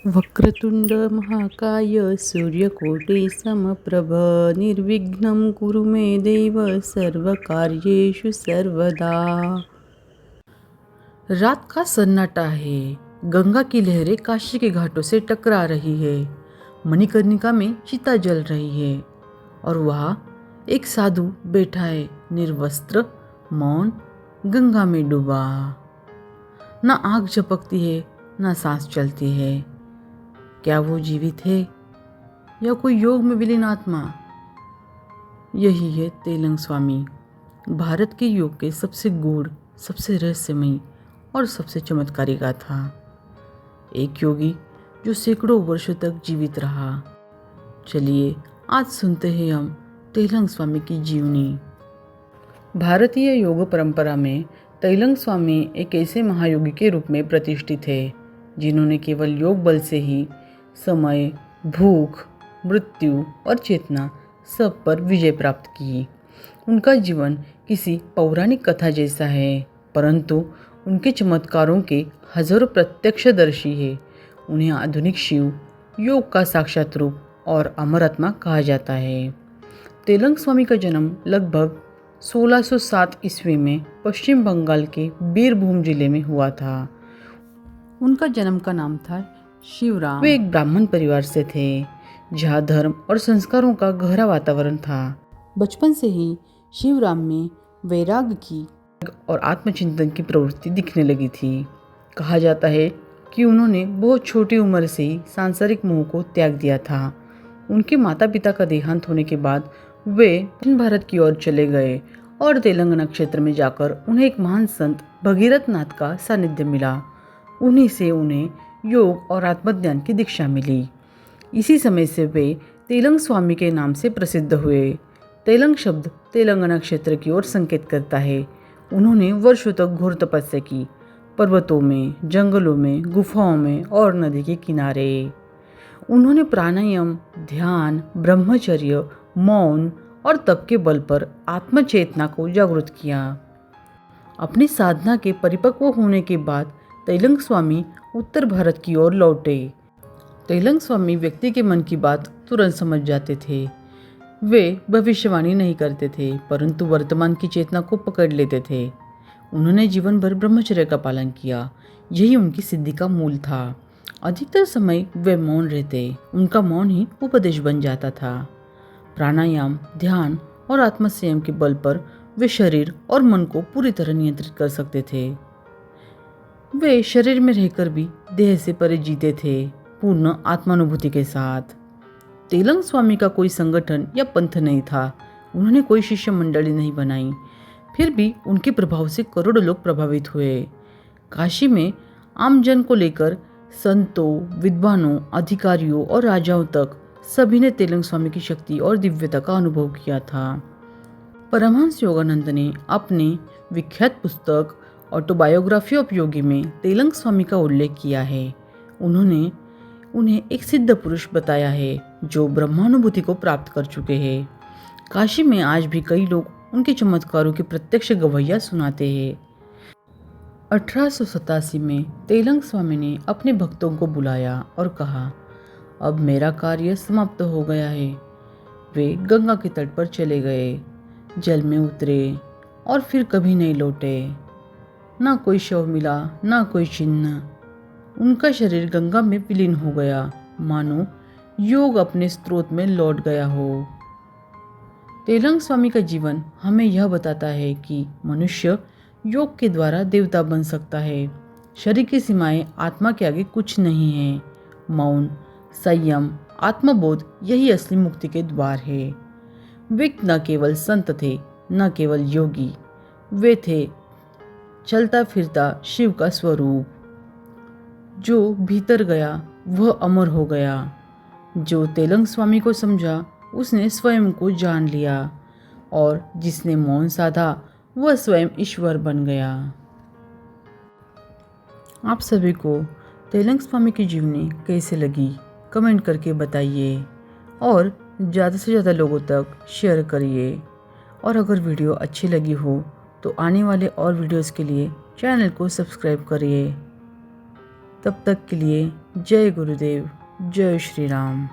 वक्रतुंड महाकाय सूर्यकोटि समप्रभ निर्विघ्नं कुरु मे देव सर्वकार्येषु सर्वदा। रात का सन्नाटा है। गंगा की लहरें काशी के घाटों से टकरा रही है। मणिकर्णिका में चिता जल रही है और वहाँ एक साधु बैठा है, निर्वस्त्र, मौन, गंगा में डूबा। ना आग झपकती है, ना सांस चलती है। क्या वो जीवित है या कोई योग में विलीन आत्मा? यही है तेलंग स्वामी, भारत के योग के सबसे गूढ़, सबसे रहस्यमयी और सबसे चमत्कारी गाथा। एक योगी जो सैकड़ों वर्षों तक जीवित रहा। चलिए आज सुनते हैं हम तेलंग स्वामी की जीवनी। भारतीय योग परंपरा में तेलंग स्वामी एक ऐसे महायोगी के रूप में प्रतिष्ठित है जिन्होंने केवल योग बल से ही समय, भूख, मृत्यु और चेतना सब पर विजय प्राप्त की। उनका जीवन किसी पौराणिक कथा जैसा है, परंतु उनके चमत्कारों के हजारों प्रत्यक्षदर्शी है। उन्हें आधुनिक शिव, योग का साक्षात रूप और अमर आत्मा कहा जाता है। तेलंग स्वामी का जन्म लगभग 1607 ईस्वी में पश्चिम बंगाल के बीरभूम जिले में हुआ था। उनका जन्म का नाम था शिवराम। वे एक ब्राह्मण परिवार से थे जहाँ धर्म और संस्कारों का गहरा वातावरण था। बचपन से ही शिवराम में वैराग्य की और आत्मचिंतन की प्रवृत्ति दिखने लगी थी। कहा जाता है कि उन्होंने बहुत छोटी उम्र से ही सांसारिक मोह को त्याग दिया था। उनके माता पिता का देहांत होने के बाद वे दक्षिण भारत की ओर चले गए और तेलंगाना क्षेत्र में जाकर उन्हें एक महान संत भगीरथ नाथ का सानिध्य मिला। उन्हीं से उन्हें योग और आत्मज्ञान की दीक्षा मिली। इसी समय से वे तेलंग स्वामी के नाम से प्रसिद्ध हुए। तेलंग शब्द तेलंगाना क्षेत्र की ओर संकेत करता है। उन्होंने वर्षों तक घोर तपस्या की, पर्वतों में, जंगलों में, गुफाओं में और नदी के किनारे। उन्होंने प्राणायाम, ध्यान, ब्रह्मचर्य, मौन और तप के बल पर आत्मचेतना को जागृत किया। अपनी साधना के परिपक्व होने के बाद तेलंग स्वामी उत्तर भारत की ओर लौटे। तेलंग स्वामी व्यक्ति के मन की बात तुरंत समझ जाते थे। वे भविष्यवाणी नहीं करते थे, परंतु वर्तमान की चेतना को पकड़ लेते थे। उन्होंने जीवन भर ब्रह्मचर्य का पालन किया। यही उनकी सिद्धि का मूल था। अधिकतर समय वे मौन रहते। उनका मौन ही उपदेश बन जाता था। प्राणायाम, ध्यान और आत्मसंयम के बल पर वे शरीर और मन को पूरी तरह नियंत्रित कर सकते थे। वे शरीर में रहकर भी देह से परे जीते थे, पूर्ण आत्मानुभूति के साथ। तेलंग स्वामी का कोई संगठन या पंथ नहीं था। उन्होंने कोई शिष्य मंडली नहीं बनाई, फिर भी उनके प्रभाव से करोड़ों लोग प्रभावित हुए। काशी में आम जन को लेकर संतों, विद्वानों, अधिकारियों और राजाओं तक सभी ने तेलंग स्वामी की शक्ति और दिव्यता का अनुभव किया था। परमहंस योगानंद ने अपने विख्यात पुस्तक ऑटोबायोग्राफी ऑफ योगी में तेलंग स्वामी का उल्लेख किया है। उन्होंने उन्हें एक सिद्ध पुरुष बताया है जो ब्रह्मानुभूति को प्राप्त कर चुके हैं। काशी में आज भी कई लोग उनके चमत्कारों की प्रत्यक्ष गवाहियां सुनाते हैं। 1887 में तेलंग स्वामी ने अपने भक्तों को बुलाया और कहा, अब मेरा कार्य समाप्त हो गया है। वे गंगा के तट पर चले गए, जल में उतरे और फिर कभी नहीं लौटे। ना कोई शव मिला, ना कोई चिन्ह। उनका शरीर गंगा में विलीन हो गया, मानो योग अपने स्रोत में लौट गया हो। तेलंग स्वामी का जीवन हमें यह बताता है कि मनुष्य योग के द्वारा देवता बन सकता है। शरीर की सीमाएं आत्मा के आगे कुछ नहीं है। मौन, संयम, आत्मबोध यही असली मुक्ति के द्वार है। वे न केवल संत थे, न केवल योगी, वे थे चलता फिरता शिव का स्वरूप। जो भीतर गया वह अमर हो गया। जो तेलंग स्वामी को समझा उसने स्वयं को जान लिया, और जिसने मौन साधा वह स्वयं ईश्वर बन गया। आप सभी को तेलंग स्वामी की जीवनी कैसे लगी कमेंट करके बताइए और ज़्यादा से ज़्यादा लोगों तक शेयर करिए। और अगर वीडियो अच्छी लगी हो तो आने वाले और वीडियोस के लिए चैनल को सब्सक्राइब करिए। तब तक के लिए जय गुरुदेव, जय श्री राम।